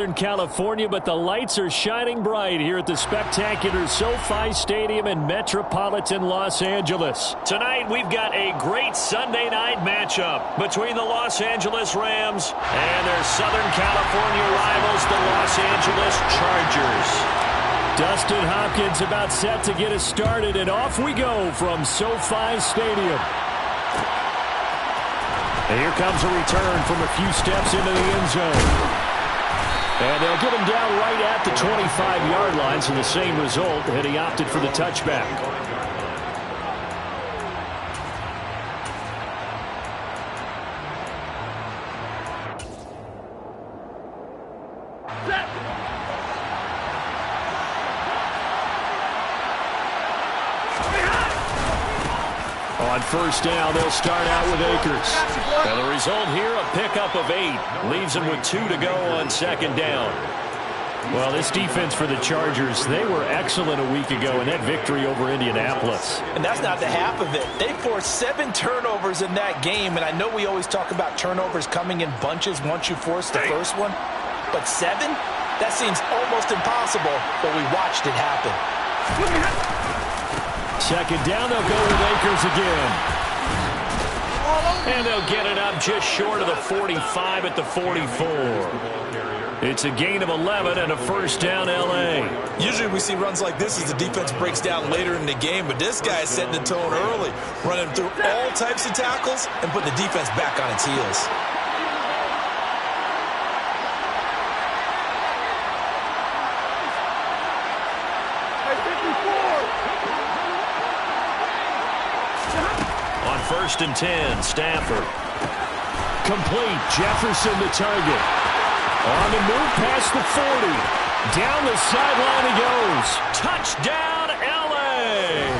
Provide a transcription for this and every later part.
In California, but the lights are shining bright here at the spectacular SoFi Stadium in metropolitan Los Angeles. Tonight, we've got a great Sunday night matchup between the Los Angeles Rams and their Southern California rivals, the Los Angeles Chargers. Dustin Hopkins about set to get us started, and off we go from SoFi Stadium. And here comes a return from a few steps into the end zone. And they'll get him down right at the 25-yard line, so the same result, and he opted for the touchback. On first down, they'll start out with Akers. And the result here, a pickup of 8. Leaves them with 2 to go on second down. Well, this defense for the Chargers, they were excellent a week ago in that victory over Indianapolis. And that's not the half of it. They forced 7 turnovers in that game, and I know we always talk about turnovers coming in bunches once you force the first one. But 7? That seems almost impossible, but we watched it happen. Second down, they'll go with Akers again. And they'll get it up just short of the 45 at the 44. It's a gain of 11 and a first down, L.A. Usually we see runs like this as the defense breaks down later in the game, but this guy is setting the tone early, running through all types of tackles and putting the defense back on its heels. First and 10, Stafford. Complete, Jefferson the target. On the move past the 40. Down the sideline he goes. Touchdown, L.A.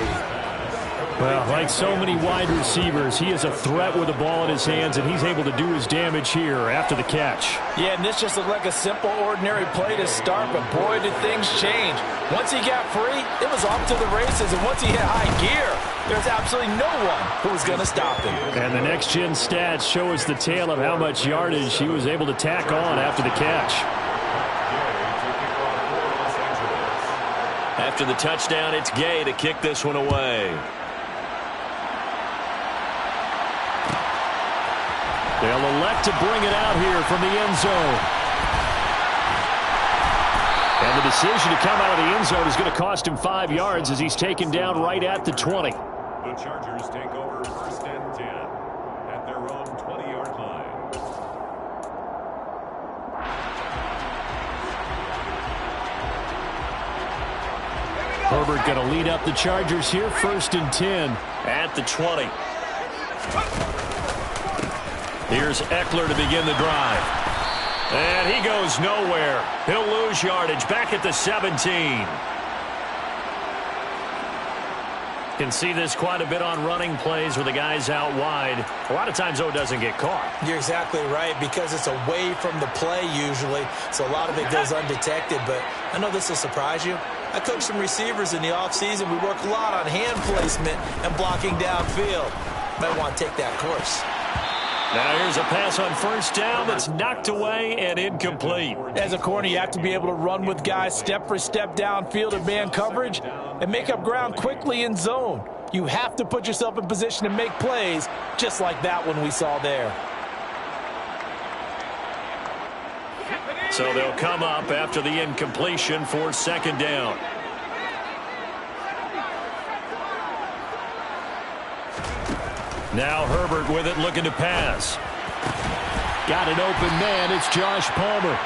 Well, like so many wide receivers, he is a threat with the ball in his hands, and he's able to do his damage here after the catch. Yeah, and this just looked like a simple, ordinary play to start, but boy, did things change. Once he got free, it was off to the races, and once he hit high gear, there's absolutely no one who was going to stop him. And the next-gen stats show us the tale of how much yardage he was able to tack on after the catch. After the touchdown, it's Gay to kick this one away. They'll elect to bring it out here from the end zone. And the decision to come out of the end zone is going to cost him 5 yards as he's taken down right at the 20. The Chargers take over first and 10 at their own 20-yard line. Herbert going to lead up the Chargers here, first and 10 at the 20. Here's Eckler to begin the drive. And he goes nowhere. He'll lose yardage back at the 17. Can see this quite a bit on running plays where the guy's out wide. A lot of times, though, it doesn't get caught. You're exactly right, because it's away from the play usually, so a lot of it goes undetected. But I know this will surprise you. I coached some receivers in the offseason. We work a lot on hand placement and blocking downfield. Might want to take that course. Now here's a pass on first down that's knocked away and incomplete. As a corner, you have to be able to run with guys step for step downfield in man coverage and make up ground quickly in zone. You have to put yourself in position to make plays, just like that one we saw there. So they'll come up after the incompletion for second down. Now Herbert with it, looking to pass. Got an open man. It's Josh Palmer.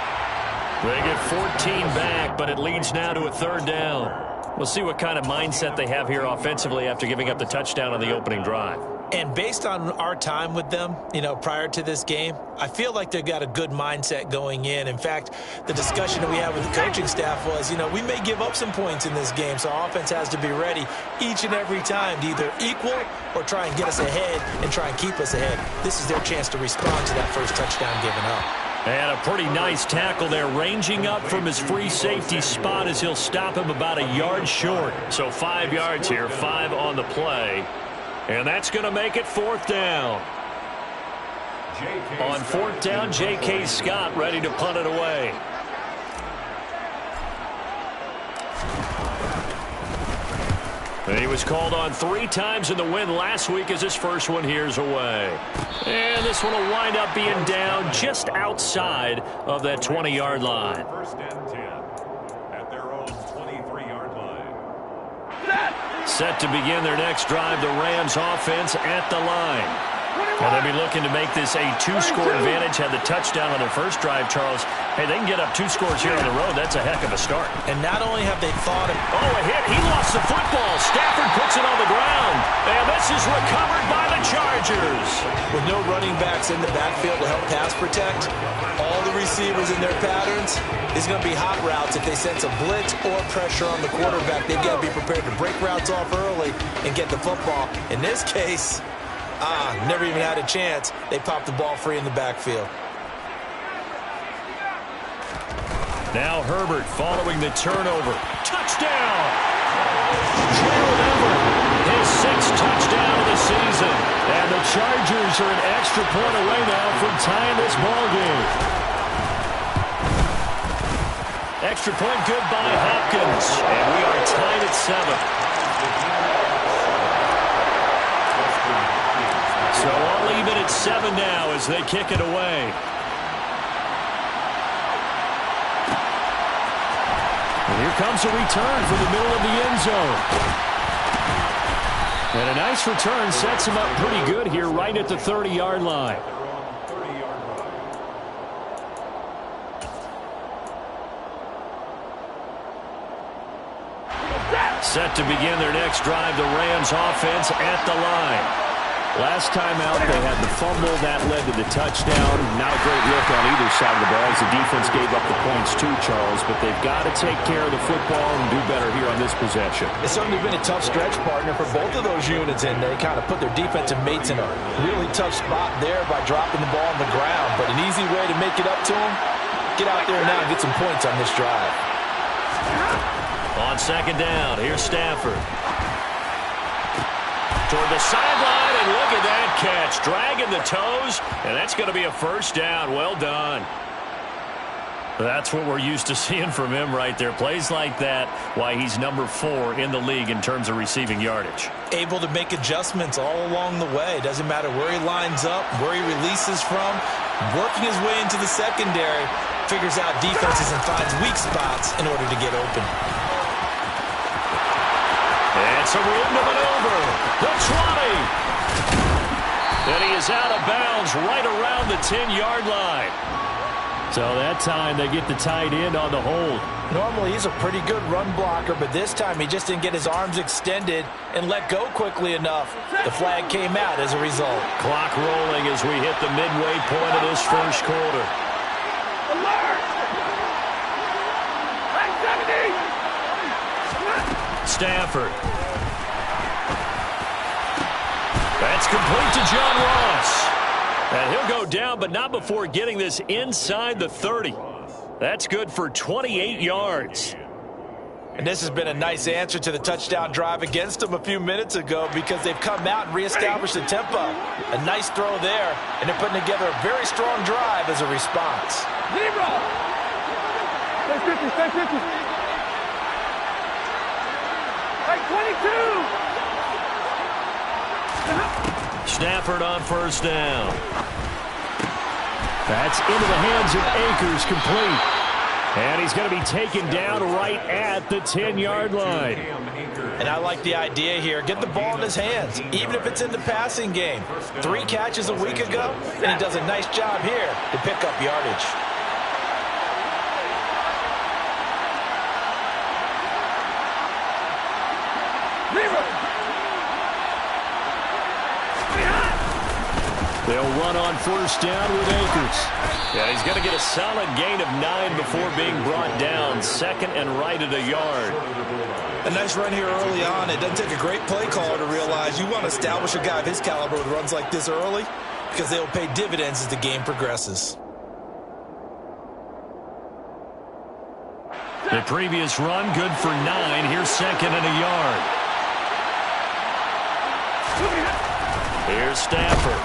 They get 14 back, but it leads now to a third down. We'll see what kind of mindset they have here offensively after giving up the touchdown on the opening drive. And based on our time with them, prior to this game, I feel like they've got a good mindset going in. In fact, the discussion that we had with the coaching staff was, we may give up some points in this game, so our offense has to be ready each and every time to either equal or try and get us ahead and try and keep us ahead. This is their chance to respond to that first touchdown given up. And a pretty nice tackle there, ranging up from his free safety spot as he'll stop him about a yard short. So 5 yards here, 5 on the play. And that's going to make it fourth down. On fourth down, J.K. Scott ready to punt it away. And he was called on 3 times in the win last week as his first one here's away. And this one will wind up being down just outside of that 20-yard line. First and 10 at their own 23-yard line. Set to begin their next drive, the Rams offense at the line. Well, they'll be looking to make this a 2-score advantage. Had the touchdown on their first drive, Charles. Hey, they can get up 2 scores here on the road. That's a heck of a start. And not only have they thought of... Oh, a hit. He lost the football. Stafford puts it on the ground. And this is recovered by the Chargers. With no running backs in the backfield to help pass protect, all the receivers in their patterns, it's going to be hot routes if they sense a blitz or pressure on the quarterback. They've got to be prepared to break routes off early and get the football. In this case... never even had a chance. They popped the ball free in the backfield. Now Herbert following the turnover. Touchdown! Gerald Everett, his 6th touchdown of the season. And the Chargers are an extra point away now from tying this ball game. Extra point good by Hopkins. And we are tied at 7. So all even at 7 now as they kick it away. And here comes a return from the middle of the end zone. And a nice return sets him up pretty good here right at the 30-yard line. Set to begin their next drive, the Rams offense at the line. Last time out, they had the fumble that led to the touchdown. Not a great look on either side of the ball as the defense gave up the points too, Charles. But they've got to take care of the football and do better here on this possession. It's certainly been a tough stretch, partner, for both of those units, and they kind of put their defensive mates in a really tough spot there by dropping the ball on the ground. But an easy way to make it up to them, get out there now and get some points on this drive. On 2nd down, here's Stafford. Toward the sideline, and look at that catch. Dragging the toes, and that's going to be a 1st down. Well done. That's what we're used to seeing from him right there. Plays like that, why he's number 4 in the league in terms of receiving yardage. Able to make adjustments all along the way. Doesn't matter where he lines up, where he releases from. Working his way into the secondary, figures out defenses and finds weak spots in order to get open. And some room to maneuver. The 20. And he is out of bounds right around the 10-yard line. So that time they get the tight end on the hold. Normally he's a pretty good run blocker, but this time he just didn't get his arms extended and let go quickly enough. The flag came out as a result. Clock rolling as we hit the midway point of this first quarter. Stafford. That's complete to John Ross. And he'll go down, but not before getting this inside the 30. That's good for 28 yards. And this has been a nice answer to the touchdown drive against them a few minutes ago because they've come out and reestablished the tempo. A nice throw there, and they're putting together a very strong drive as a response. Zero. Stay 50, stay 50. Hey, 22. Stafford on 1st down. That's into the hands of Akers, complete. And he's going to be taken down right at the 10-yard line. And I like the idea here. Get the ball in his hands, even if it's in the passing game. 3 catches a week ago, and he does a nice job here to pick up yardage. They'll run on 1st down with Akers. Yeah, he's going to get a solid gain of 9 before being brought down. 2nd and right at a yard. A nice run here early on. It doesn't take a great play caller to realize you want to establish a guy of his caliber with runs like this early because they'll pay dividends as the game progresses. The previous run, good for 9. Here's 2nd and a yard. Here's Stafford.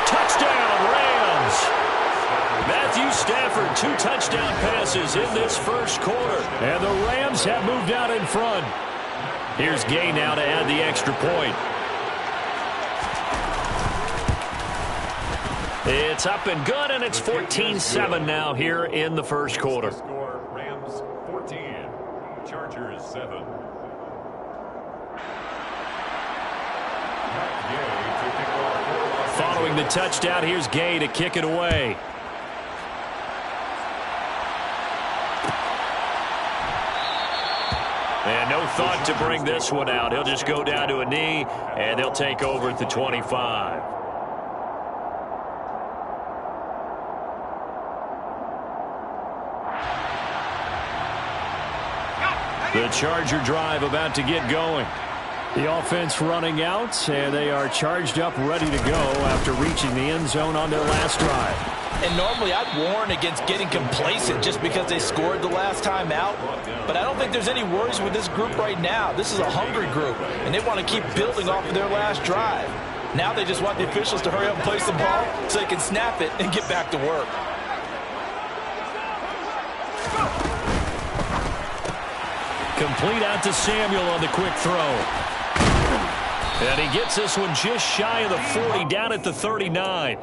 Touchdown, Rams! Matthew Stafford, 2 touchdown passes in this first quarter. And the Rams have moved out in front. Here's Gay now to add the extra point. It's up and good, and it's 14-7 now here in the first quarter. Score, Rams 14, Chargers 7. Following the touchdown, here's Gay to kick it away. And no thought to bring this one out. He'll just go down to a knee, and they'll take over at the 25. The Charger drive about to get going. The offense running out, and they are charged up, ready to go after reaching the end zone on their last drive. And normally I'd warn against getting complacent just because they scored the last time out. But I don't think there's any worries with this group right now. This is a hungry group, and they want to keep building off of their last drive. Now they just want the officials to hurry up and place the ball so they can snap it and get back to work. Complete out to Samuel on the quick throw. And he gets this one just shy of the 40, down at the 39.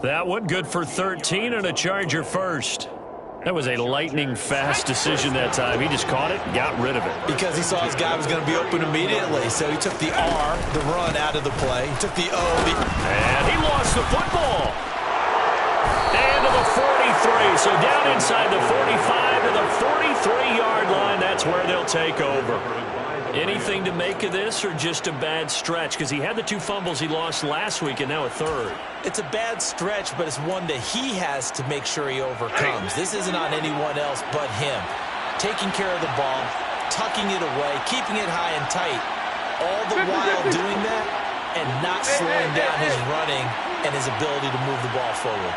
That one good for 13 and a Charger first. That was a lightning-fast decision that time. He just caught it and got rid of it. Because he saw his guy was going to be open immediately. So he took the R, the run, out of the play. He took the O. And he lost the football. And to the 43. So down inside the 45 to the 43-yard line. That's where they'll take over. Anything to make of this, or just a bad stretch? Because he had the 2 fumbles he lost last week and now a third. It's a bad stretch, but it's one that he has to make sure he overcomes. This isn't on anyone else but him. Taking care of the ball, tucking it away, keeping it high and tight, all the while doing that and not slowing down his running and his ability to move the ball forward.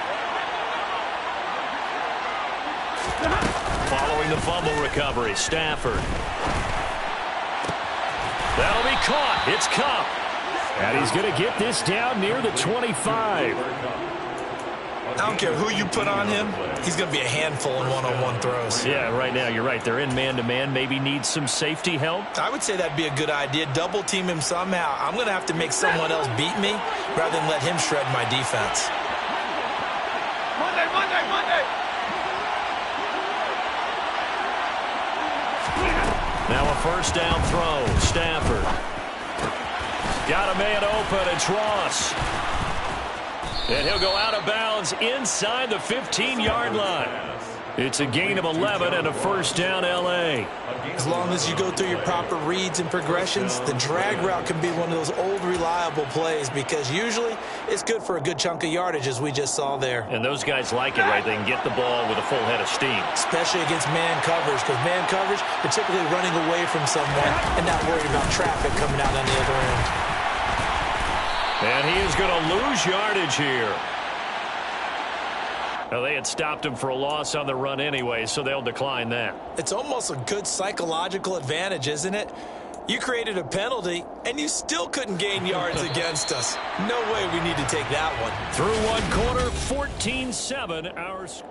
Following the fumble recovery, Stafford. That'll be caught. It's Kupp. And he's going to get this down near the 25. I don't care who you put on him, he's going to be a handful in one-on-one throws. Yeah, right now, you're right. They're in man-to-man. Maybe needs some safety help. I would say that'd be a good idea. Double team him somehow. I'm going to have to make someone else beat me rather than let him shred my defense. Monday. Now a first down throw. Stafford. Got a man open. It's Ross. And he'll go out of bounds inside the 15-yard line. It's a gain of 11 and a first down, L.A. As long as you go through your proper reads and progressions, the drag route can be one of those old reliable plays because usually it's good for a good chunk of yardage, as we just saw there. And those guys like it, right? They can get the ball with a full head of steam. Especially against man coverage, because man coverage, they're typically running away from someone and not worried about traffic coming out on the other end. And he is going to lose yardage here. Well, they had stopped him for a loss on the run anyway, so they'll decline that. It's almost a good psychological advantage, isn't it? You created a penalty, and you still couldn't gain yards against us. No way we need to take that one. Through one quarter, 14-7.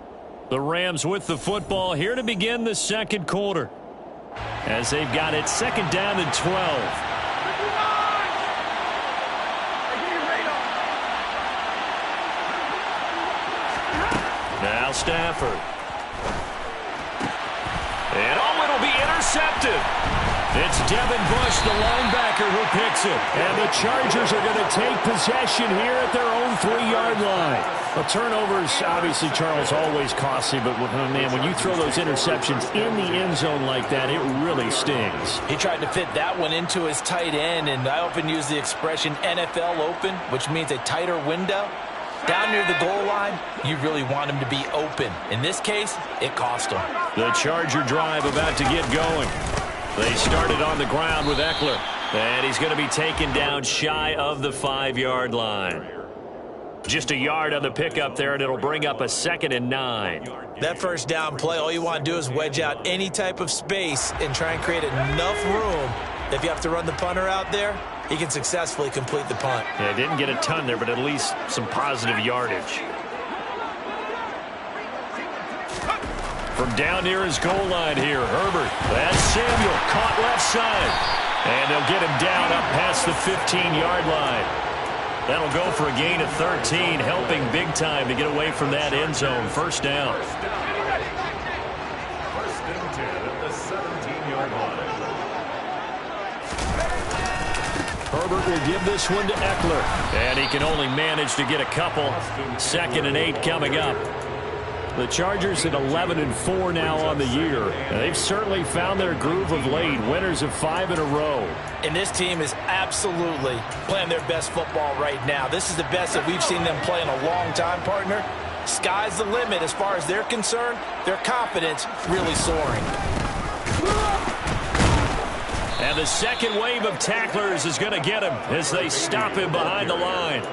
The Rams with the football here to begin the second quarter. As they've got it second down and 12. Now Stafford. And it'll be intercepted. It's Devin Bush, the linebacker, who picks it. And the Chargers are going to take possession here at their own 3-yard line. Well, turnovers, obviously, Charles, always costly. But, man, when you throw those interceptions in the end zone like that, it really stings. He tried to fit that one into his tight end, and I often use the expression NFL open, which means a tighter window. Down near the goal line, you really want him to be open. In this case, it cost him. The Charger drive about to get going. They started on the ground with Eckler. And he's going to be taken down shy of the 5-yard line. Just a yard on the pickup there, and it'll bring up a 2nd and 9. That first down play, all you want to do is wedge out any type of space and try and create enough room. If you have to run the punter out there, he can successfully complete the punt. Yeah, didn't get a ton there, but at least some positive yardage. From down near his goal line here, Herbert. That's Samuel, caught left side. And they'll get him down up past the 15-yard line. That'll go for a gain of 13, helping big time to get away from that end zone. First down. First and 10 at the 17-yard line. Herbert will give this one to Eckler. And he can only manage to get a couple. 2nd and 8 coming up. The Chargers at 11-4 now on the year. And they've certainly found their groove of late. Winners of 5 in a row. And this team is absolutely playing their best football right now. This is the best that we've seen them play in a long time, partner. Sky's the limit as far as they're concerned. Their confidence really soaring. And the second wave of tacklers is going to get him as they stop him behind the line.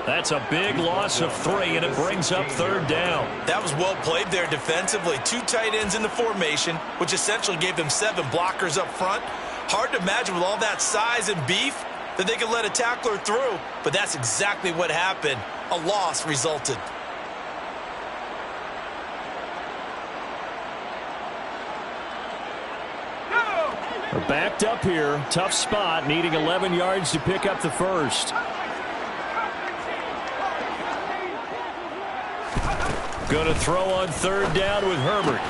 That's a big loss of 3, and it brings up 3rd down. That was well played there defensively. 2 tight ends in the formation, which essentially gave them 7 blockers up front. Hard to imagine with all that size and beef that they could let a tackler through, but that's exactly what happened. A loss resulted. They're backed up here. Tough spot, needing 11 yards to pick up the first. Going to throw on 3rd down with Herbert.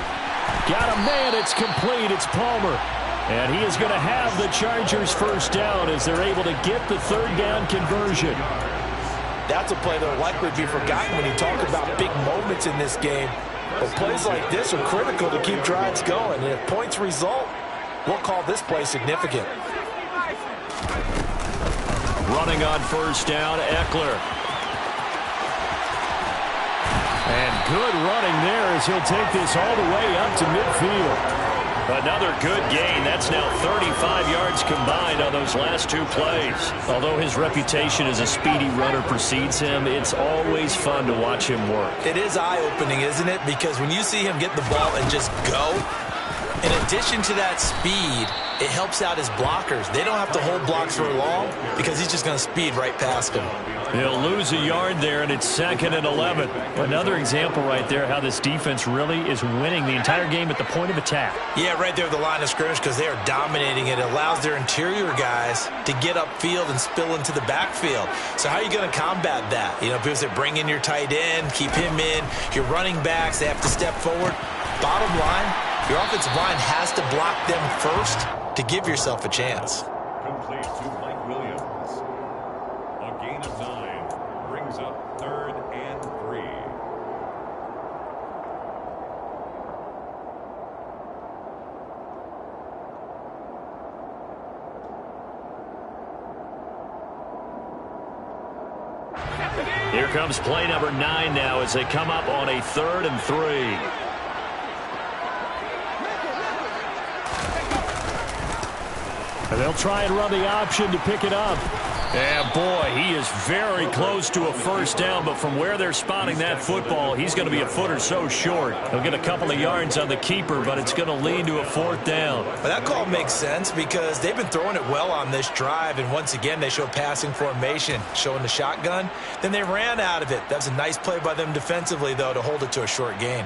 Got a man. It's complete. It's Palmer. And he is going to have the Chargers first down as they're able to get the 3rd down conversion. That's a play that will likely be forgotten when you talk about big moments in this game. But plays like this are critical to keep drives going. And if points result, we'll call this play significant. Running on 1st down, Eckler. And good running there as he'll take this all the way up to midfield. Another good gain. That's now 35 yards combined on those last 2 plays. Although his reputation as a speedy runner precedes him, it's always fun to watch him work. It is eye-opening, isn't it? Because when you see him get the ball and just go, in addition to that speed, it helps out his blockers. They don't have to hold blocks for long because he's just going to speed right past them. He'll lose a yard there, and it's 2nd and 11. Another example right there how this defense really is winning the entire game at the point of attack. Yeah, right there at the line of scrimmage because they are dominating it. It allows their interior guys to get upfield and spill into the backfield. So how are you going to combat that? You know, because they bring in your tight end, keep him in. Your running backs, they have to step forward. Bottom line, your offensive line has to block them first to give yourself a chance. Complete to Mike Williams. A gain of 9 brings up 3rd and 3. Here comes play number 9 now as they come up on a 3rd and 3. And they'll try and run the option to pick it up. And boy, he is very close to a first down, but from where they're spotting that football, he's going to be a foot or so short. He'll get a couple of yards on the keeper, but it's going to lead to a 4th down. But that call makes sense because they've been throwing it well on this drive, and once again, they show passing formation, showing the shotgun. Then they ran out of it. That was a nice play by them defensively, though, to hold it to a short gain.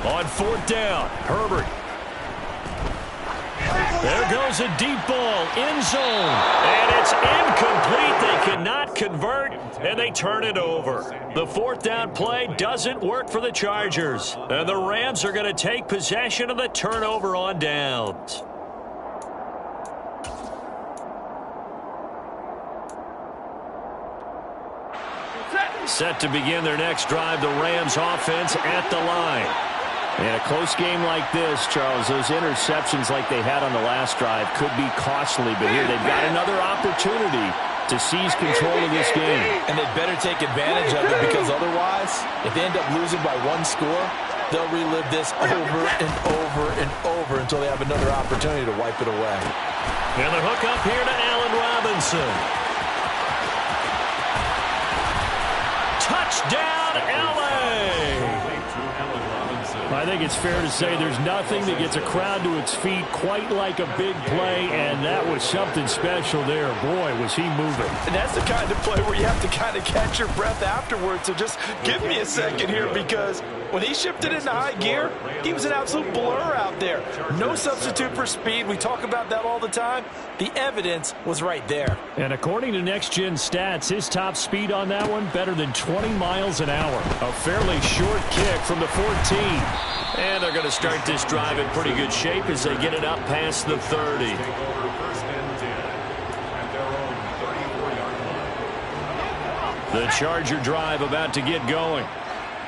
On 4th down, Herbert. There goes a deep ball, end zone. And it's incomplete. They cannot convert, and they turn it over. The 4th down play doesn't work for the Chargers. And the Rams are going to take possession of the turnover on downs. Set to begin their next drive, the Rams offense at the line. In a close game like this, Charles, those interceptions like they had on the last drive could be costly, but here they've got another opportunity to seize control of this game. And they'd better take advantage of it because otherwise, if they end up losing by 1 score, they'll relive this over and over and over until they have another opportunity to wipe it away. And the hook up here to Allen Robinson. Touchdown, L.A. I think it's fair to say there's nothing that gets a crowd to its feet quite like a big play, and that was something special there. Boy, was he moving. And that's the kind of play where you have to kind of catch your breath afterwards. So just give me a second here because When he shifted into high gear, he was an absolute blur out there. No substitute for speed. We talk about that all the time. The evidence was right there. And according to Next Gen Stats, his top speed on that one, better than 20 miles an hour. A fairly short kick from the 14. And they're going to start this drive in pretty good shape as they get it up past the 30. The Charger drive about to get going.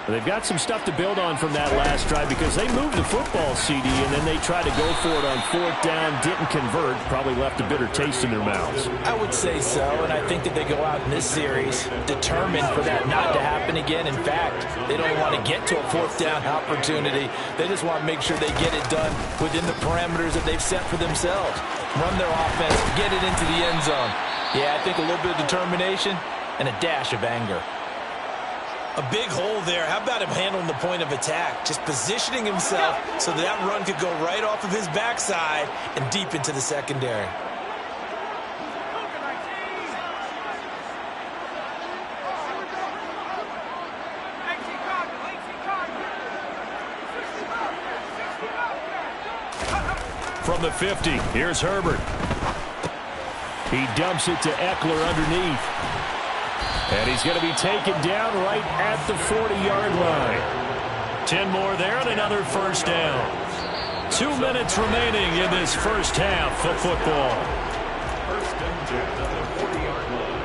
They've got some stuff to build on from that last drive because they moved the football, CD, and then they tried to go for it on 4th down, didn't convert, probably left a bitter taste in their mouths. I would say so, and I think that they go out in this series determined for that not to happen again. In fact, they don't want to get to a 4th down opportunity. They just want to make sure they get it done within the parameters that they've set for themselves. Run their offense, get it into the end zone. Yeah, I think a little bit of determination and a dash of anger. A big hole there. How about him handling the point of attack? Just positioning himself so that run could go right off of his backside and deep into the secondary. From the 50, here's Herbert. He dumps it to Eckler underneath. And he's going to be taken down right at the 40-yard line. 10 more there and another first down. 2 minutes remaining in this first half of football. First and 10 at the 40-yard line.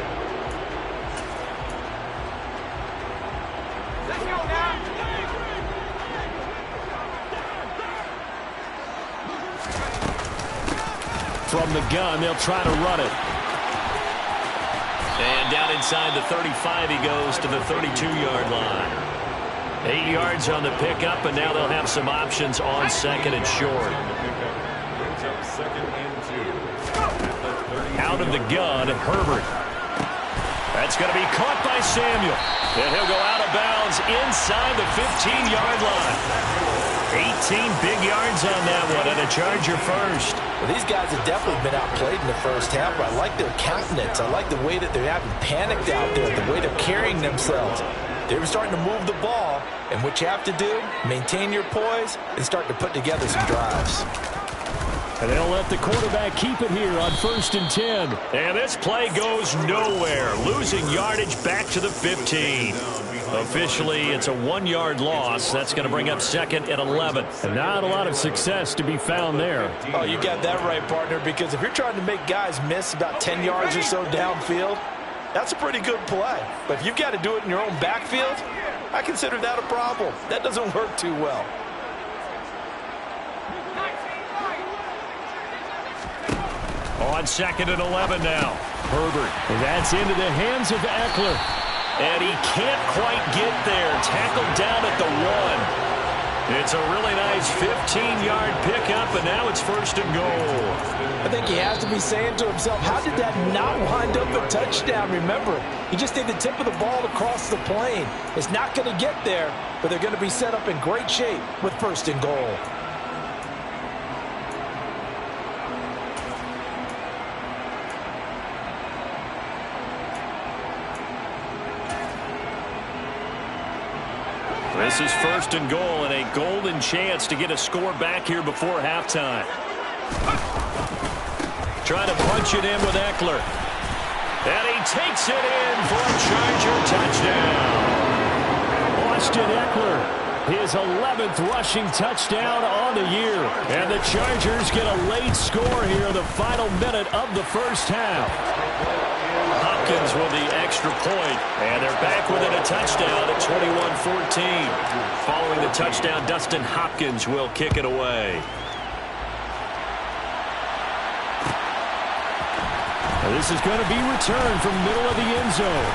Let's go now. From the gun, they'll try to run it. And down inside the 35, he goes to the 32-yard line. 8 yards on the pickup, and now they'll have some options on second and short. Brings up second and 2. Out of the gun, Herbert. That's going to be caught by Samuel. And he'll go out of bounds inside the 15-yard line. 18 big yards on that one, and a Charger first. Well, these guys have definitely been outplayed in the first half, but I like their countenance. I like the way that they're having panicked out there, the way they're carrying themselves. They were starting to move the ball, and what you have to do, maintain your poise and start to put together some drives. And they'll let the quarterback keep it here on 1st and 10. And this play goes nowhere. Losing yardage back to the 15. Officially, it's a 1-yard loss. That's going to bring up second and 11. And not a lot of success to be found there. Oh, you got that right, partner, because if you're trying to make guys miss about 10 yards or so downfield, that's a pretty good play. But if you've got to do it in your own backfield, I consider that a problem. That doesn't work too well. On 2nd and 11 now. Herbert. And that's into the hands of Eckler. And he can't quite get there. Tackled down at the 1. It's a really nice 15-yard pickup, and now it's 1st and goal. I think he has to be saying to himself, how did that not wind up a touchdown? Remember, he just did the tip of the ball across the plane. It's not going to get there, but they're going to be set up in great shape with 1st and goal. This is 1st and goal and a golden chance to get a score back here before halftime. Trying to punch it in with Eckler. And he takes it in for a Charger touchdown. Austin Eckler, his 11th rushing touchdown on the year. And the Chargers get a late score here in the final minute of the first half. Hopkins with the extra point, and they're back within a touchdown at 21-14. Following the touchdown, Dustin Hopkins will kick it away. And this is going to be returned from the middle of the end zone.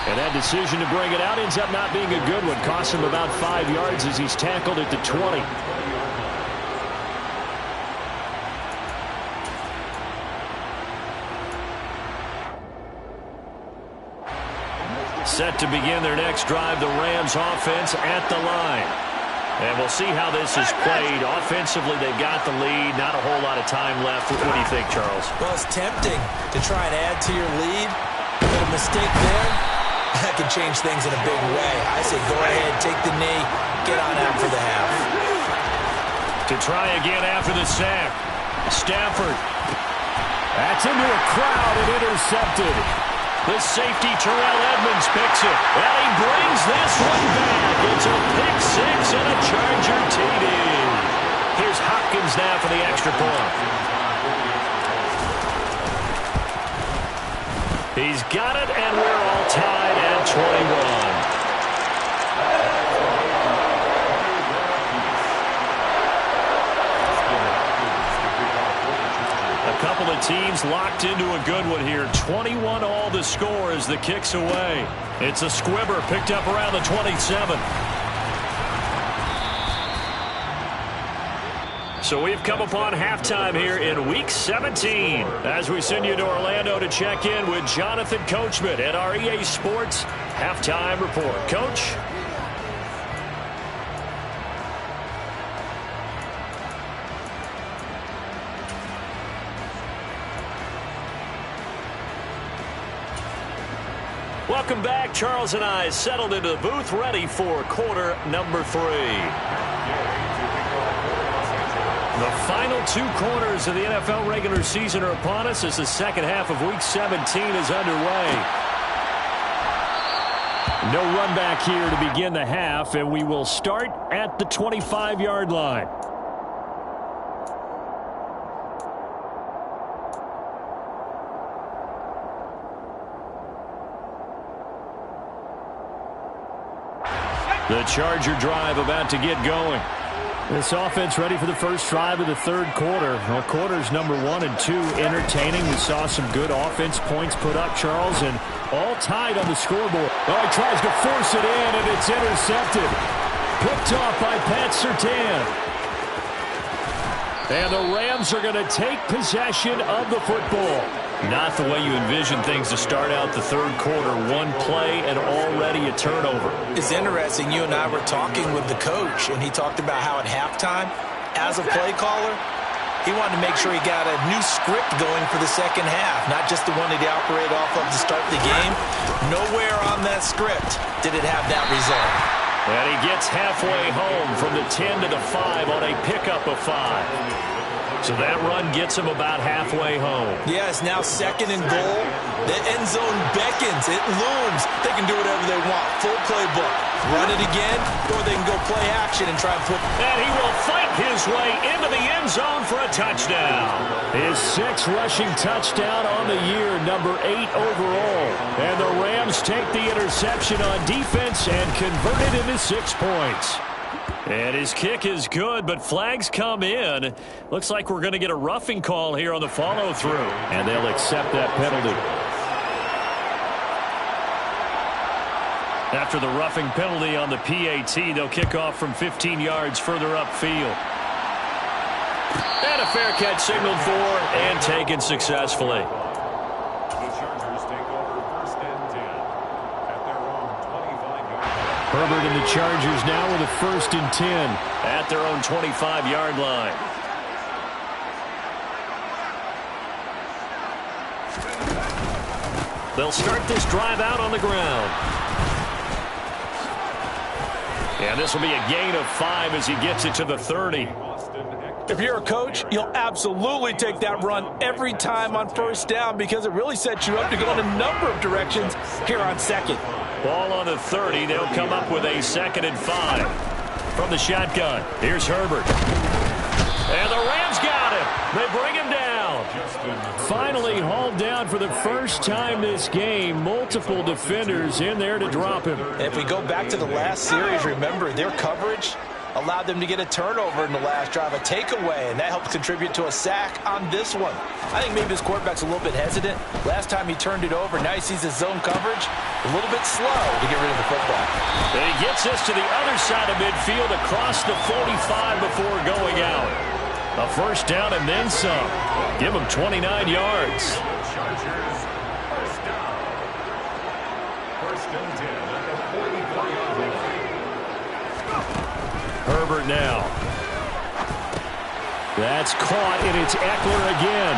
And that decision to bring it out ends up not being a good one. Costs him about 5 yards as he's tackled at the 20. Set to begin their next drive, the Rams offense at the line. And we'll see how this is played. Offensively, they've got the lead. Not a whole lot of time left. What do you think, Charles? Well, it's tempting to try and add to your lead, but a mistake there, that can change things in a big way. I say go ahead, take the knee, get on out for the half. To try again after the sack. Stafford. That's into a crowd and intercepted. The safety, Terrell Edmonds, picks it. And he brings this one back. It's a pick six and a Charger TD. Here's Hopkins now for the extra point. He's got it, and we're all tied at 21. A couple of teams locked into a good one here. 21 all the score as the kick's away. It's a squibber picked up around the 27. So we've come upon halftime here in Week 17 as we send you to Orlando to check in with Jonathan Coachman at our EA Sports Halftime Report. Coach? Welcome back. Charles and I settled into the booth ready for quarter number 3. The final 2 quarters of the NFL regular season are upon us as the second half of Week 17 is underway. No run back here to begin the half, and we will start at the 25-yard line. The Charger drive about to get going. This offense ready for the first drive of the third quarter. Well, quarters number 1 and 2 entertaining. We saw some good offense points put up, Charles, and all tied on the scoreboard. Oh, he tries to force it in, and it's intercepted. Picked off by Pat Kttn. And the Rams are going to take possession of the football. Not the way you envision things to start out the third quarter. One play and already a turnover. It's interesting. You and I were talking with the coach, and he talked about how at halftime, as a play caller, he wanted to make sure he got a new script going for the second half, not just the one that he operated off of to start the game. Nowhere on that script did it have that result. And he gets halfway home from the 10 to the 5 on a pickup of 5. So that run gets him about halfway home. Yeah, it's now second and goal. The end zone beckons. It looms. They can do whatever they want. Full playbook. Run it again, or they can go play action and try and put... And he will fight his way into the end zone for a touchdown. His 6th rushing touchdown on the year, number 8 overall. And the Rams take the interception on defense and convert it into 6 points. And his kick is good, but flags come in. Looks like we're going to get a roughing call here on the follow-through. And they'll accept that penalty. After the roughing penalty on the PAT, they'll kick off from 15 yards further upfield. And a fair catch signaled for and taken successfully. The Chargers take over first and 10 at their own 25-yard line. Herbert and the Chargers now with a first and 10 at their own 25-yard line. They'll start this drive out on the ground. And this will be a gain of 5 as he gets it to the 30. If you're a coach, you'll absolutely take that run every time on first down because it really sets you up to go in a number of directions here on second. Ball on the 30. They'll come up with a 2nd and 5 from the shotgun. Here's Herbert. And the Rams got him. They bring him down. Finally hauled down for the first time this game. Multiple defenders in there to drop him. If we go back to the last series, remember their coverage allowed them to get a turnover in the last drive, a takeaway, and that helped contribute to a sack on this one. I think maybe his quarterback's a little bit hesitant. Last time he turned it over, now he sees his zone coverage a little bit slow to get rid of the football. And he gets this to the other side of midfield across the 45 before going out. A first down and then some. Give him 29 yards. Chargers, first down. First and 10 at the 45-yard line. Herbert now. That's caught, and it's Eckler again.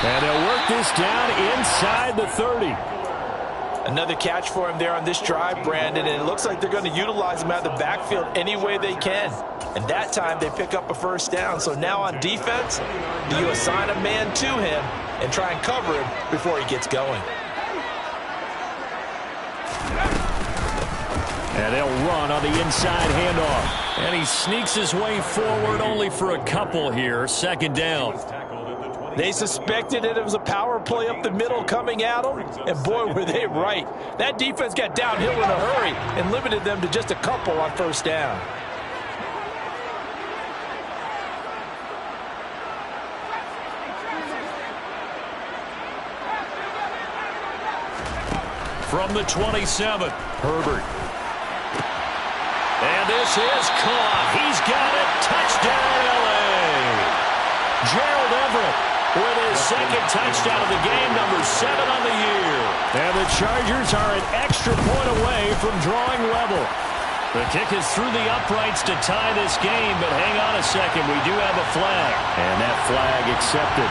And they'll work this down inside the 30. Another catch for him there on this drive, Brandon, and it looks like they're going to utilize him out of the backfield any way they can. And that time they pick up a first down. So now on defense, do you assign a man to him and try and cover him before he gets going? And they'll run on the inside handoff. And he sneaks his way forward only for a couple here. Second down. They suspected it was a power play up the middle coming at them, and boy, were they right. That defense got downhill in a hurry and limited them to just a couple on first down. From the 27, Herbert. And this is caught. He's got it. Touchdown, L.A. Gerald Everett with his second touchdown of the game, number 7 on the year. And the Chargers are an extra point away from drawing level. The kick is through the uprights to tie this game, but hang on a second. We do have a flag. And that flag accepted.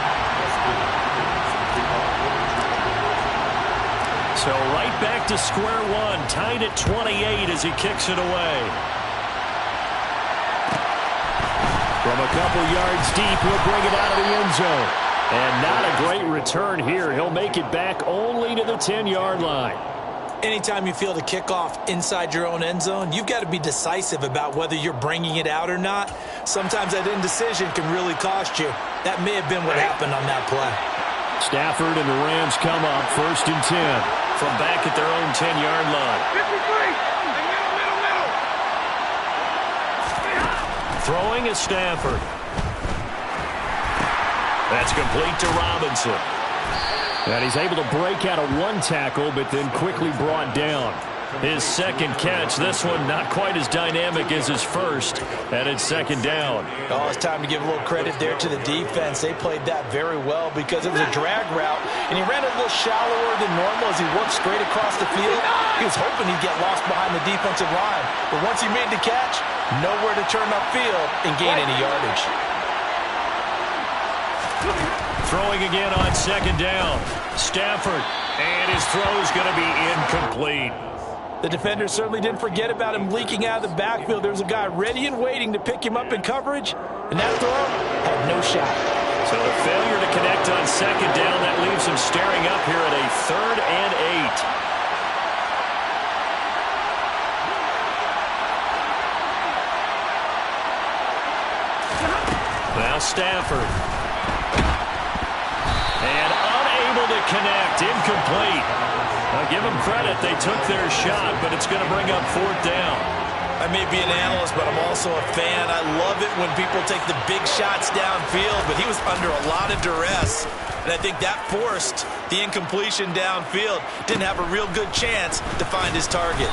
So right back to square one, tied at 28 as he kicks it away. From a couple yards deep, he'll bring it out of the end zone. And not a great return here. He'll make it back only to the 10-yard line. Anytime you feel the kickoff inside your own end zone, you've got to be decisive about whether you're bringing it out or not. Sometimes that indecision can really cost you. That may have been what happened on that play. Stafford and the Rams come up 1st and 10 from back at their own 10-yard line. 53. Throwing is Stafford. That's complete to Robinson. And he's able to break out of one tackle, but then quickly brought down. His second catch, this one not quite as dynamic as his first, and it's second down. Oh, it's time to give a little credit there to the defense. They played that very well because it was a drag route, and he ran a little shallower than normal as he worked straight across the field. He was hoping he'd get lost behind the defensive line, but once he made the catch, nowhere to turn upfield and gain any yardage. Throwing again on second down. Stafford, and his throw is going to be incomplete. The defender certainly didn't forget about him leaking out of the backfield. There's a guy ready and waiting to pick him up in coverage, and that throw had no shot. So the failure to connect on second down, that leaves him staring up here at a 3rd and 8. Now Stafford. And unable to connect, incomplete. I'll give them credit, they took their shot, but it's going to bring up 4th down. I may be an analyst, but I'm also a fan. I love it when people take the big shots downfield, but he was under a lot of duress, and I think that forced the incompletion downfield. Didn't have a real good chance to find his target.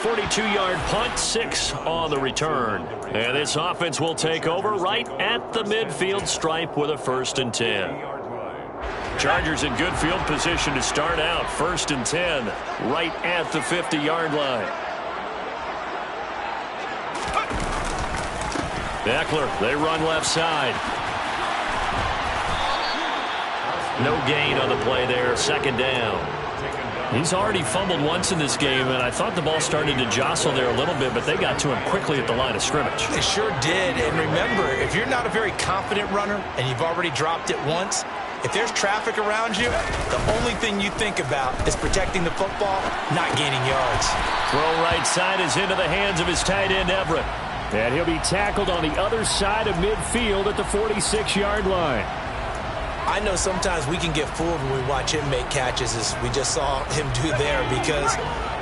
42-yard punt, 6 on the return. And this offense will take over right at the midfield stripe with a 1st and 10. Chargers in good field position to start out. 1st and 10, right at the 50-yard line. Eckler, they run left side. No gain on the play there, 2nd down. He's already fumbled once in this game, and I thought the ball started to jostle there a little bit, but they got to him quickly at the line of scrimmage. They sure did, and remember, if you're not a very confident runner and you've already dropped it once, if there's traffic around you, the only thing you think about is protecting the football, not gaining yards. Throw right side is into the hands of his tight end, Everett. And he'll be tackled on the other side of midfield at the 46-yard line. I know sometimes we can get fooled when we watch him make catches, as we just saw him do there, because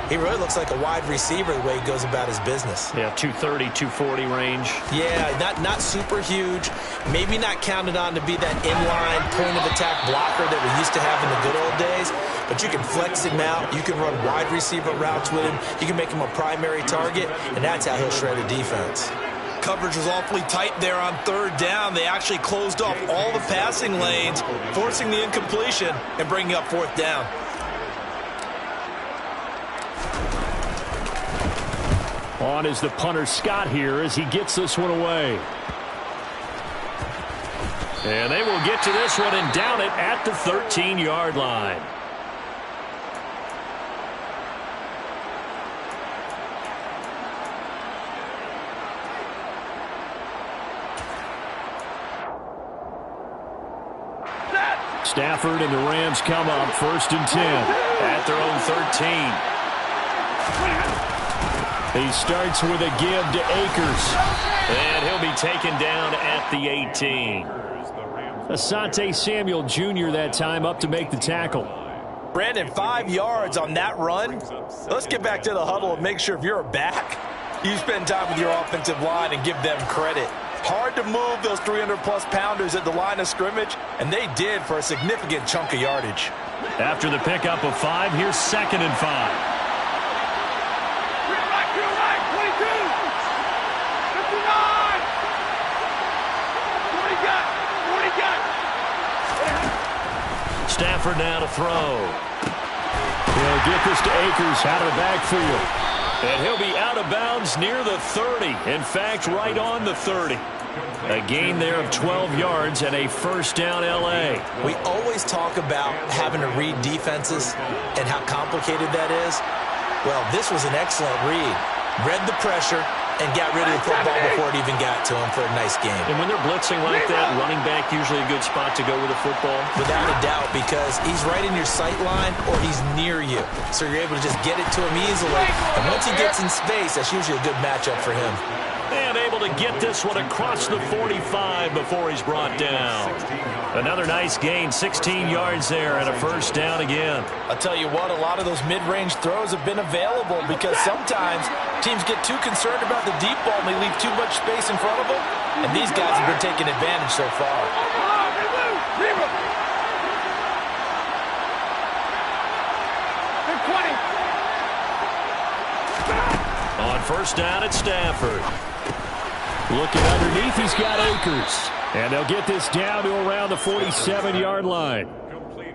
he really looks like a wide receiver the way he goes about his business. Yeah, 230, 240 range. Yeah, not super huge. Maybe not counted on to be that inline point-of-attack blocker that we used to have in the good old days, but you can flex him out. You can run wide receiver routes with him. You can make him a primary target, and that's how he'll shred a defense. Coverage was awfully tight there on 3rd down. They actually closed off all the passing lanes, forcing the incompletion and bringing up 4th down. On is the punter Scott here as he gets this one away. And they will get to this one and down it at the 13-yard line. Stafford and the Rams come up 1st and 10 at their own 13. He starts with a give to Akers, and he'll be taken down at the 18. Asante Samuel Jr. that time up to make the tackle. Brandon, 5 yards on that run. Let's get back to the huddle and make sure if you're a back, you spend time with your offensive line and give them credit. Hard to move those 300-plus pounders at the line of scrimmage, and they did for a significant chunk of yardage. After the pickup of 5, here's 2nd and 5. Stafford now to throw. He'll get this to Akers out of the backfield. And he'll be out of bounds near the 30. In fact, right on the 30. A gain there of 12 yards and a 1st down L.A. We always talk about having to read defenses and how complicated that is. Well, this was an excellent read. Read the pressure and got rid of the football before it even got to him for a nice game. And when they're blitzing like that, running back usually a good spot to go with the football? Without a doubt, because he's right in your sight line or he's near you. So you're able to just get it to him easily. And once he gets in space, that's usually a good matchup for him. And able to get this one across the 45 before he's brought down. Another nice gain, 16 yards there and a 1st down again. I'll tell you what, a lot of those mid-range throws have been available because sometimes teams get too concerned about the deep ball and they leave too much space in front of them. And these guys have been taking advantage so far. On 1st down at Stafford. Looking underneath, he's got Akers. And they'll get this down to around the 47-yard line.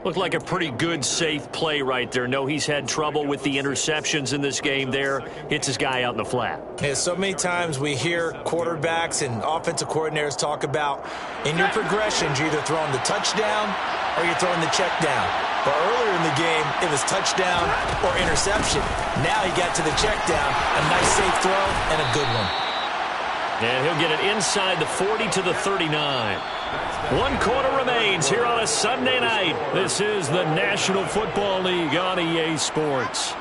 Looked like a pretty good, safe play right there. No, he's had trouble with the interceptions in this game there. Hits his guy out in the flat. Yeah, so many times we hear quarterbacks and offensive coordinators talk about in your progressions, you're either throwing the touchdown or you're throwing the check down. But earlier in the game, it was touchdown or interception. Now he got to the check down, a nice safe throw and a good one. And he'll get it inside the 40 to the 39. 1 quarter remains here on a Sunday night. This is the National Football League on EA Sports.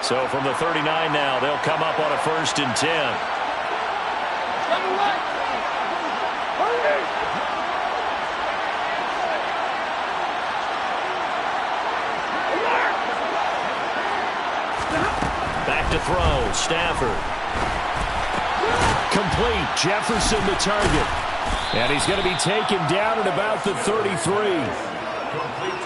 So from the 39 now, they'll come up on a 1st and 10. Back to throw, Stafford. Complete, Jefferson the target. And he's going to be taken down at about the 33.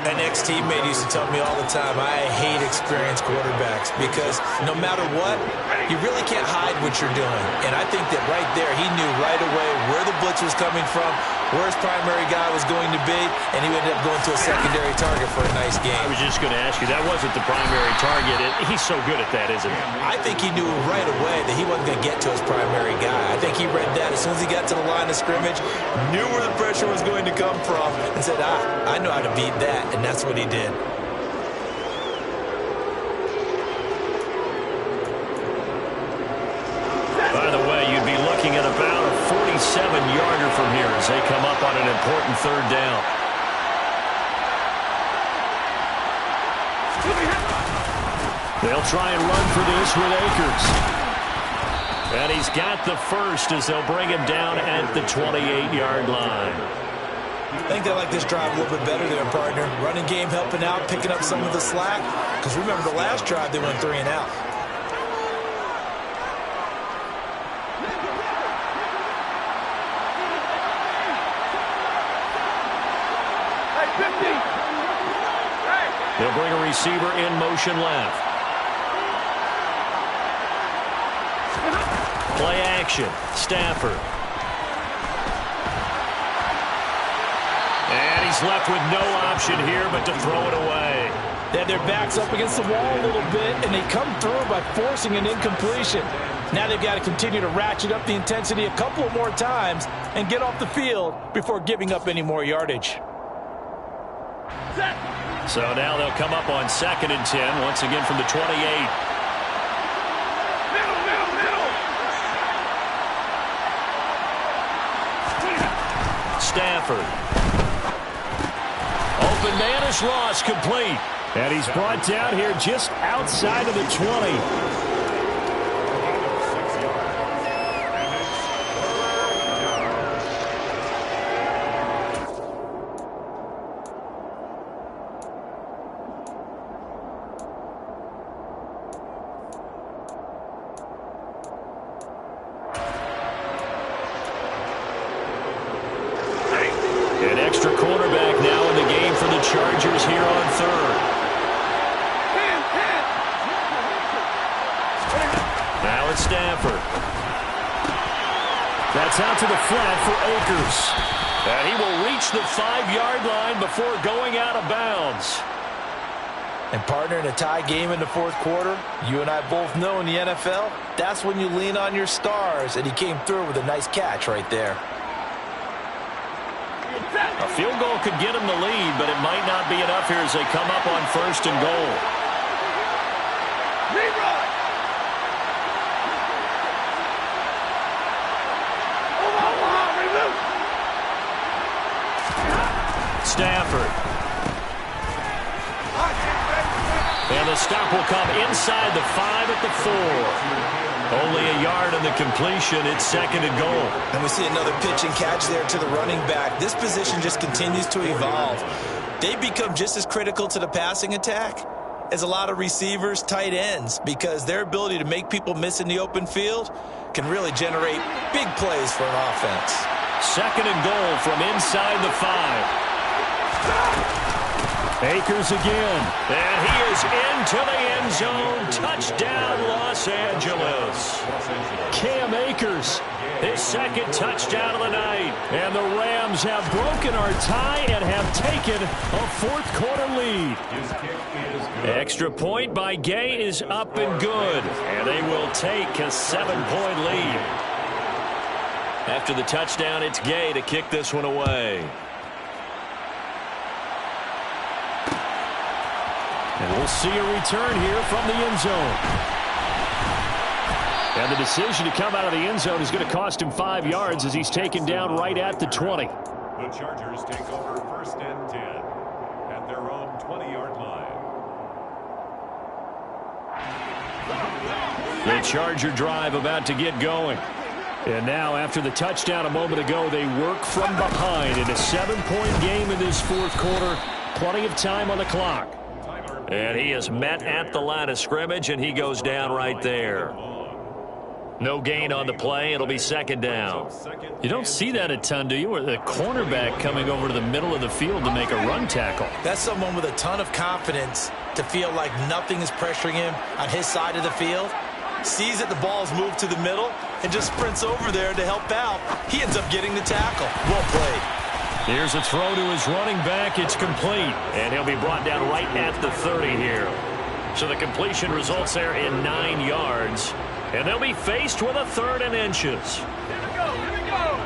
An ex-teammate used to tell me all the time, I hate experienced quarterbacks because no matter what, you really can't hide what you're doing. And I think that right there, he knew right away where the blitz was coming from, where his primary guy was going to be, and he ended up going to a secondary target for a nice game. I was just going to ask you, that wasn't the primary target. He's so good at that, isn't he? I think he knew right away that he wasn't going to get to his primary guy. I think he read that as soon as he got to the line of scrimmage, knew where the pressure was going to come from, and said, I know how to beat that, and that's what he did. By the way, you'd be looking at about a 47-yarder from here as they come up on an important 3rd down. They'll try and run for this with Akers. And he's got the 1st as they'll bring him down at the 28-yard line. I think they like this drive a little bit better there, partner. Running game helping out, picking up some of the slack. Because remember, the last drive, they went 3 and out. They'll bring a receiver in motion left. Play action. Stafford. And he's left with no option here but to throw it away. They had their backs up against the wall a little bit, and they come through by forcing an incompletion. Now they've got to continue to ratchet up the intensity a couple more times and get off the field before giving up any more yardage. Set. So now they'll come up on 2nd and 10, once again from the 28. Stafford. Open man is lost, complete. And he's brought down here just outside of the 20. An extra cornerback now in the game for the Chargers here on 3rd. Now it's Stafford. That's out to the flat for Akers. And he will reach the 5-yard line before going out of bounds. And partner, in a tie game in the 4th quarter, you and I both know in the NFL, that's when you lean on your stars, and he came through with a nice catch right there. A field goal could get him the lead, but it might not be enough here as they come up on 1st and goal. Stafford. And the stop will come inside the 5 at the 4. Only a yard on the completion. It's 2nd and goal. And we see another pitch and catch there to the running back. This position just continues to evolve. They become just as critical to the passing attack as a lot of receivers, tight ends, because their ability to make people miss in the open field can really generate big plays for an offense. 2nd and goal from inside the 5. Akers again. And he is into the end zone. Touchdown, Los Angeles. Cam Akers, his 2nd touchdown of the night. And the Rams have broken our tie and have taken a 4th quarter lead. Extra point by Gay is up and good. And they will take a 7-point lead. After the touchdown, it's Gay to kick this one away. And we'll see a return here from the end zone. And the decision to come out of the end zone is going to cost him 5 yards as he's taken down right at the 20. The Chargers take over 1st and 10 at their own 20-yard line. The Charger drive about to get going. And now, after the touchdown a moment ago, they work from behind in a 7-point game in this 4th quarter. Plenty of time on the clock. And he is met at the line of scrimmage, and he goes down right there. No gain on the play. It'll be 2nd down. You don't see that a ton, do you? Or the cornerback coming over to the middle of the field to make a run tackle. That's someone with a ton of confidence to feel like nothing is pressuring him on his side of the field. Sees that the ball's moved to the middle and just sprints over there to help out. He ends up getting the tackle. Well played. Here's a throw to his running back. It's complete. And he'll be brought down right at the 30 here. So the completion results there in 9 yards. And they'll be faced with a 3rd and inches. Here we go, here we go.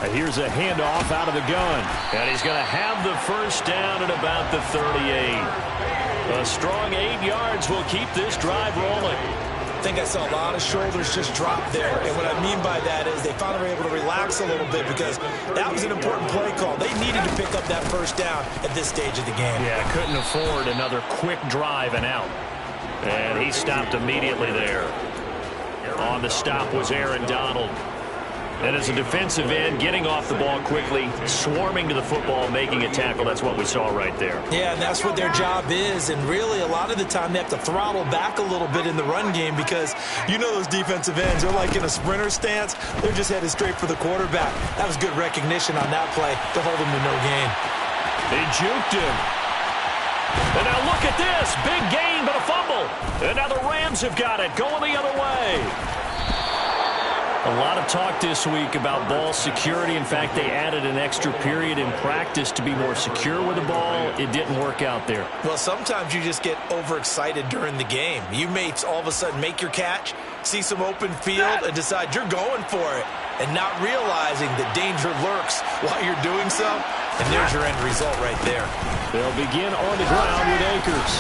And here's a handoff out of the gun. And he's going to have the 1st down at about the 38. A strong 8 yards will keep this drive rolling. I think I saw a lot of shoulders just drop there. And what I mean by that is they finally were able to relax a little bit because that was an important play call. They needed to pick up that 1st down at this stage of the game. Yeah, couldn't afford another quick drive and out. And he stopped immediately there. On the stop was Aaron Donald. And as a defensive end, getting off the ball quickly, swarming to the football, making a tackle, that's what we saw right there. Yeah, and that's what their job is. And really, a lot of the time, they have to throttle back a little bit in the run game because you know those defensive ends, they're like in a sprinter stance. They're just headed straight for the quarterback. That was good recognition on that play to hold him to no gain. They juked him. And now look at this. Big gain, but a fumble. And now the Rams have got it, going the other way. A lot of talk this week about ball security. In fact, they added an extra period in practice to be more secure with the ball. It didn't work out there. Well, sometimes you just get overexcited during the game. You may all of a sudden make your catch, see some open field, and decide you're going for it. and not realizing that danger lurks while you're doing so. And there's your end result right there. They'll begin on the ground with Akers.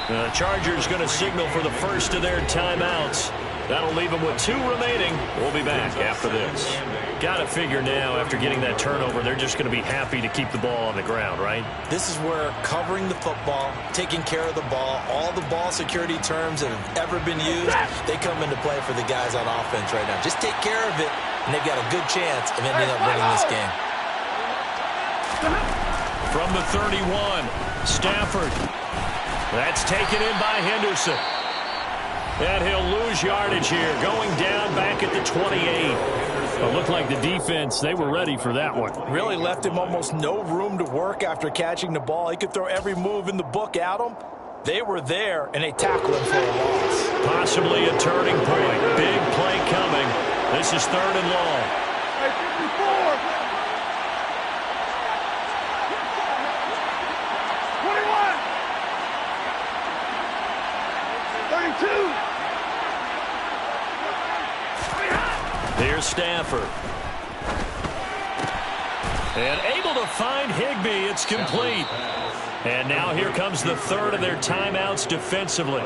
The Chargers going to signal for the first of their timeouts. That'll leave them with 2 remaining. We'll be back after this. Got to figure now, after getting that turnover, they're just going to be happy to keep the ball on the ground, right? This is where covering the football, taking care of the ball, all the ball security terms that have ever been used, they come into play for the guys on offense right now. Just take care of it, and they've got a good chance of ending up winning this game. From the 31, Stafford. That's taken in by Henderson. And he'll lose yardage here, going down back at the 28. It looked like the defense, they were ready for that one. Really left him almost no room to work after catching the ball. He could throw every move in the book at him. They were there, and they tackled him for a loss. Possibly a turning point. Big play coming. This is 3rd and long. Hey, 54. 21. 32. Here's Stafford. And able to find Higbee. It's complete. And now here comes the 3rd of their timeouts defensively.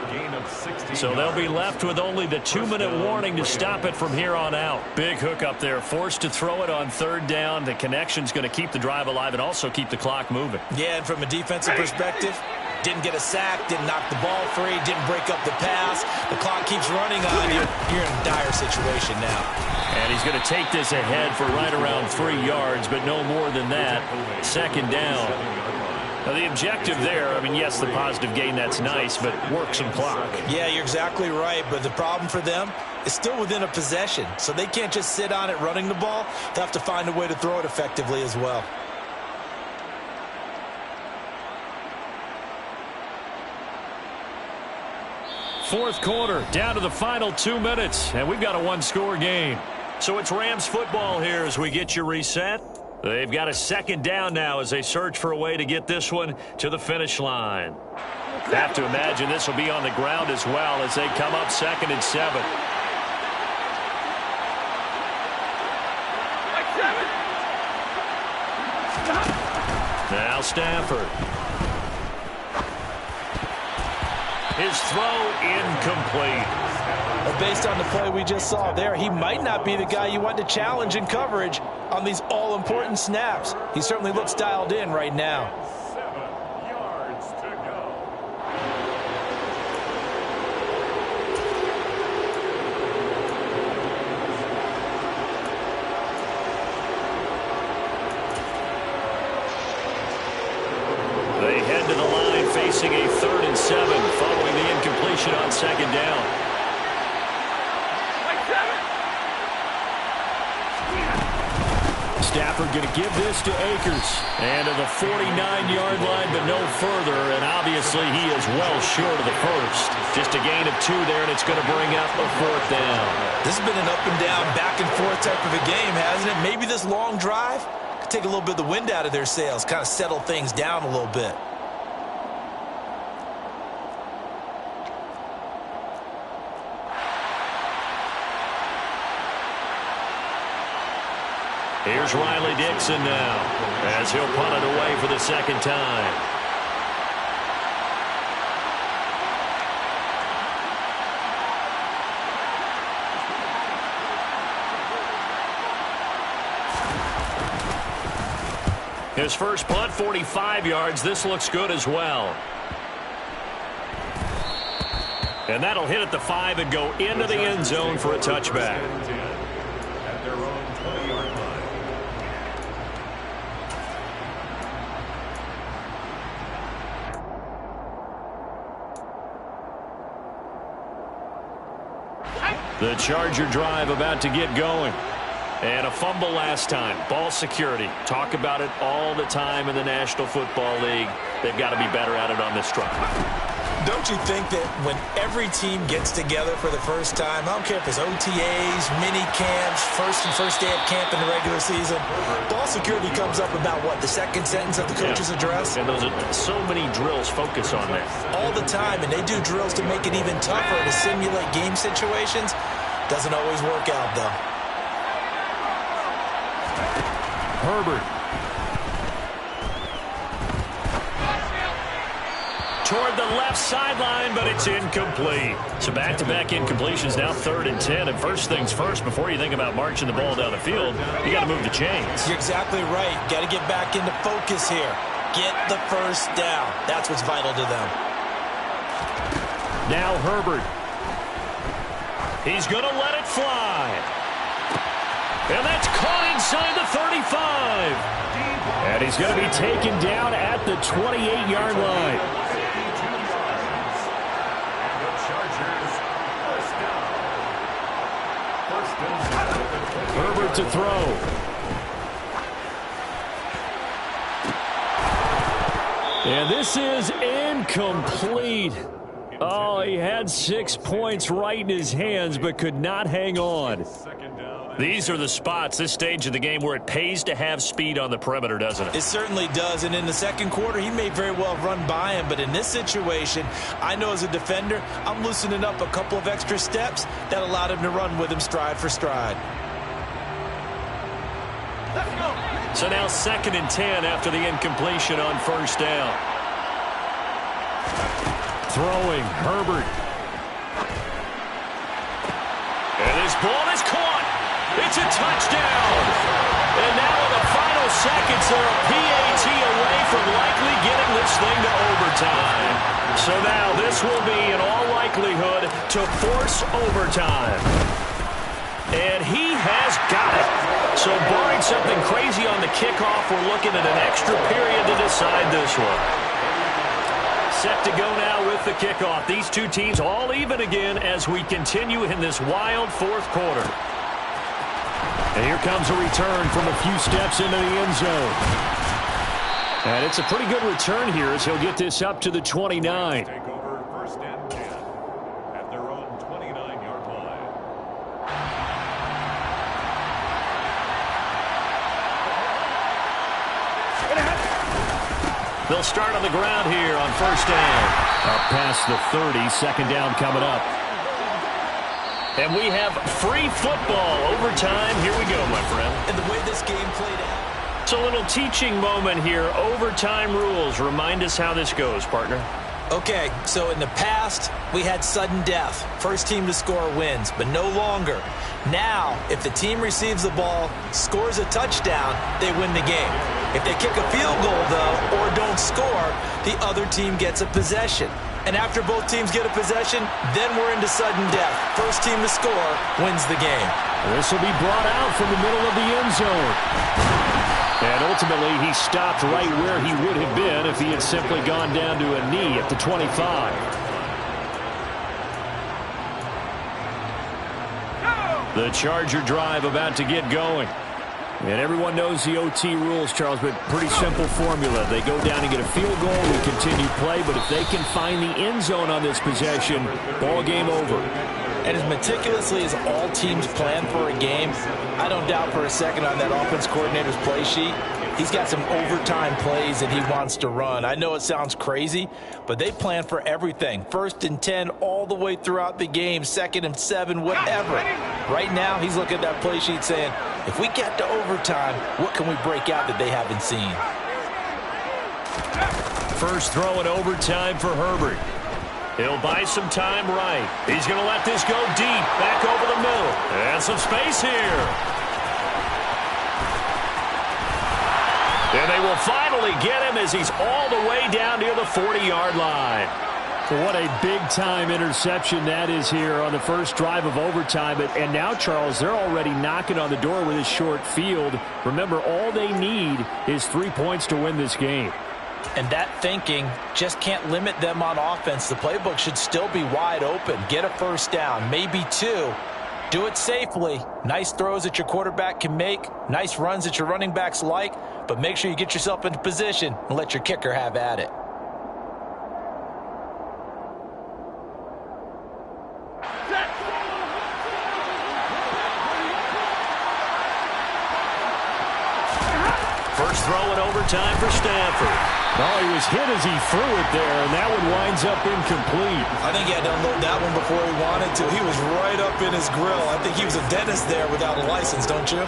So they'll be left with only the 2-minute warning to stop it from here on out. Big hook up there. Forced to throw it on 3rd down. The connection's going to keep the drive alive and also keep the clock moving. Yeah, and from a defensive perspective, didn't get a sack, didn't knock the ball free, didn't break up the pass. The clock keeps running on you. You're in a dire situation now. And he's going to take this ahead for right around 3 yards, but no more than that. 2nd down. Now, the objective there, I mean, yes, the positive gain, that's nice, but work some clock. Yeah, you're exactly right, but the problem for them is still within a possession, so they can't just sit on it running the ball. They have to find a way to throw it effectively as well. Fourth quarter, down to the final 2 minutes, and we've got a 1-score game. So it's Rams football here as we get you reset. They've got a 2nd down now as they search for a way to get this one to the finish line. Have to imagine this will be on the ground as well as they come up 2nd and 7. Now Stafford. His throw incomplete. Well, based on the play we just saw there, he might not be the guy you want to challenge in coverage on these all-important snaps. He certainly looks dialed in right now. 7 yards to go. They head to the line facing a 3rd and 7 following the incompletion on 2nd down. Stafford going to give this to Akers. And to the 49-yard line, but no further. And obviously he is well short of the first. Just a gain of 2 there, and it's going to bring up a 4th down. This has been an up-and-down, back-and-forth type of a game, hasn't it? Maybe this long drive could take a little bit of the wind out of their sails, kind of settle things down a little bit. Here's Riley Dixon now as he'll punt it away for the 2nd time. His first punt, 45 yards. This looks good as well. And that'll hit at the 5 and go into the end zone for a touchback. At their own 20-yard line. The Charger drive about to get going. And a fumble last time. Ball security. Talk about it all the time in the National Football League. They've got to be better at it on this drive. Don't you think that when every team gets together for the first time, I don't care if it's OTAs, mini camps, first day of camp in the regular season, ball security comes up about what, the second sentence of the coach's address? And those are so many drills focus on that. All the time, and they do drills to make it even tougher to simulate game situations. Doesn't always work out, though. Herbert. Toward the left sideline, but it's incomplete. So back-to-back incompletions, now 3rd and 10. And first things first, before you think about marching the ball down the field, you got to move the chains. You're exactly right. Got to get back into focus here. Get the first down. That's what's vital to them. Now Herbert. He's going to let it fly. And that's caught inside the 35. And he's going to be taken down at the 28-yard line. Herbert to throw. And this is incomplete. Oh, he had 6 points right in his hands, but could not hang on. These are the spots, this stage of the game, where it pays to have speed on the perimeter, doesn't it? It certainly does, and in the second quarter, he may very well have run by him, but in this situation, I know as a defender, I'm loosening up a couple of extra steps that allowed him to run with him stride for stride. So now 2nd and 10 after the incompletion on first down. Throwing, Herbert. And this ball is caught. It's a touchdown. And now in the final seconds, they're a PAT away from likely getting this thing to overtime. So now this will be, in all likelihood, to force overtime. And he has got it. So barring something crazy on the kickoff, we're looking at an extra period to decide this one. Set to go now with the kickoff. These two teams all even again as we continue in this wild fourth quarter. And here comes a return from a few steps into the end zone. And it's a pretty good return here as he'll get this up to the 29. Take over 1st and 10 at their own 29-yard line. They'll start on the ground here on first down. Up past the 30, second down coming up. And we have free football overtime. Here we go, my friend. And the way this game played out. It's a little teaching moment here. Overtime rules. Remind us how this goes, partner. Okay, so in the past, we had sudden death. First team to score wins, but no longer. Now, if the team receives the ball, scores a touchdown, they win the game. If they kick a field goal, though, or don't score, the other team gets a possession. And after both teams get a possession, then we're into sudden death. First team to score wins the game. This will be brought out from the middle of the end zone. And ultimately, he stopped right where he would have been if he had simply gone down to a knee at the 25. The Charger drive about to get going. And everyone knows the OT rules, Charles, but pretty simple formula. They go down and get a field goal, we continue play, but if they can find the end zone on this possession, ball game over. And as meticulously as all teams plan for a game, I don't doubt for a second on that offense coordinator's play sheet, he's got some overtime plays that he wants to run. I know it sounds crazy, but they plan for everything. 1st and 10 all the way throughout the game, 2nd and 7, whatever. Right now, he's looking at that play sheet saying, if we get to overtime, what can we break out that they haven't seen? First throw in overtime for Herbert. He'll buy some time right. He's going to let this go deep, back over the middle. And some space here. And they will finally get him as he's all the way down near the 40-yard line. What a big-time interception that is here on the first drive of overtime. And now, Charles, they're already knocking on the door with this short field. Remember, all they need is 3 points to win this game. And that thinking just can't limit them on offense. The playbook should still be wide open. Get a first down, maybe 2. Do it safely. Nice throws that your quarterback can make. Nice runs that your running backs like. But make sure you get yourself into position and let your kicker have at it. First throw in overtime. time for Stafford. Oh, he was hit as he threw it there, and that one winds up incomplete. I think he had to unload that one before he wanted to. He was right up in his grill. I think he was a dentist there without a license, don't you?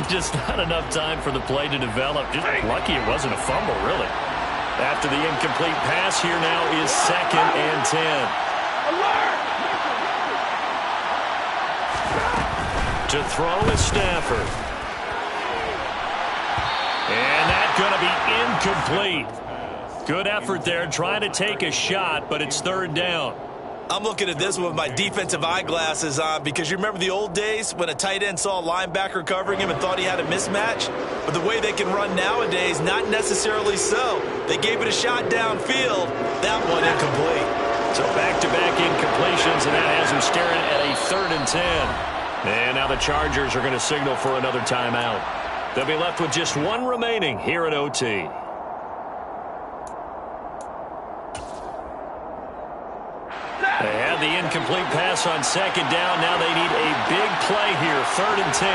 Just not enough time for the play to develop. Just lucky it wasn't a fumble, really. After the incomplete pass, here now is 2nd and 10. To throw is Stafford. And that's going to be incomplete. Good effort there trying to take a shot, but it's 3rd down. I'm looking at this with my defensive eyeglasses on because you remember the old days when a tight end saw a linebacker covering him and thought he had a mismatch? But the way they can run nowadays, not necessarily so. They gave it a shot downfield. That one incomplete. So back-to-back incompletions, and that has them staring at a 3rd and 10. And now the Chargers are going to signal for another timeout. They'll be left with just one remaining here at OT. They had the incomplete pass on 2nd down. Now they need a big play here, 3rd and 10.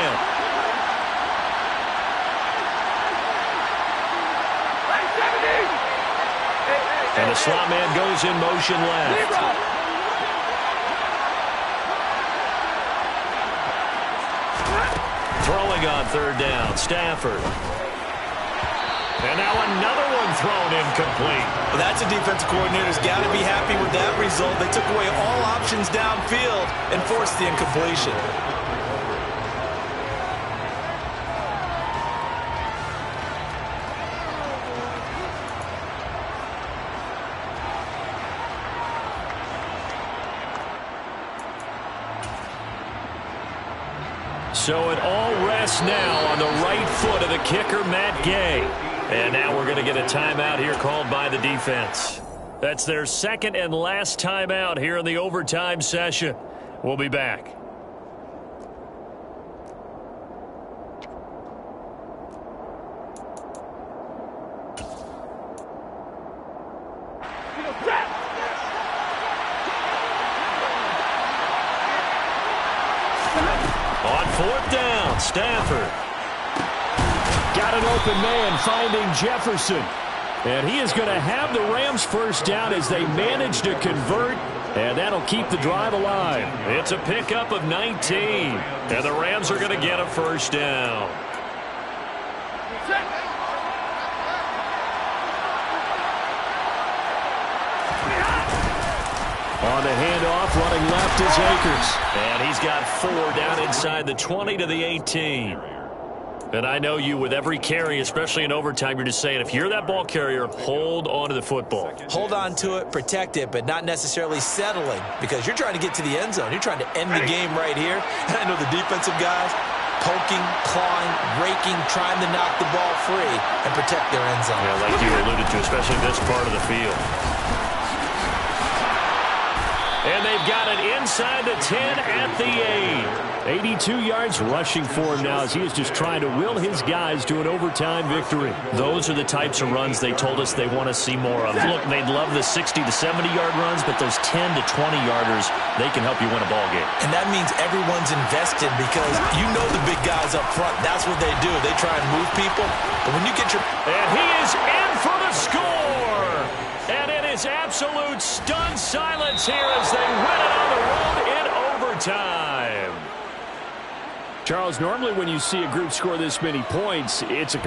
And the slot man goes in motion left. Throwing on 3rd down, Stafford. And now another one thrown incomplete. Well, that's a defensive coordinator's got to be happy with that result. They took away all options downfield and forced the incompletion. So it all rests now on the right foot of the kicker, Matt Gay. And now we're going to get a timeout here called by the defense. That's their 2nd and last timeout here in the overtime session. We'll be back. On 4th down, Stafford. Got an open man finding Jefferson. And he is going to have the Rams first down as they manage to convert. And that'll keep the drive alive. It's a pickup of 19. And the Rams are going to get a first down. On the handoff, running left is Akers. And he's got 4 down inside the 20 to the 18. And I know you, with every carry, especially in overtime, you're just saying, if you're that ball carrier, hold on to the football. Hold on to it, protect it, but not necessarily settling because you're trying to get to the end zone. You're trying to end the game right here. And I know the defensive guys poking, clawing, raking, trying to knock the ball free and protect their end zone. Yeah, like you alluded to, especially this part of the field. And they've got it inside the 10 at the 8. 82 yards rushing for him now as he is just trying to will his guys to an overtime victory. Those are the types of runs they told us they want to see more of. Look, they'd love the 60 to 70-yard runs, but those 10 to 20-yarders, they can help you win a ball game. And that means everyone's invested because you know the big guys up front. That's what they do. They try and move people. But when you get your... And he is in for the score! And it is absolute stunned silence here as they win it on the road in overtime. Charles, normally when you see a group score this many points, it's a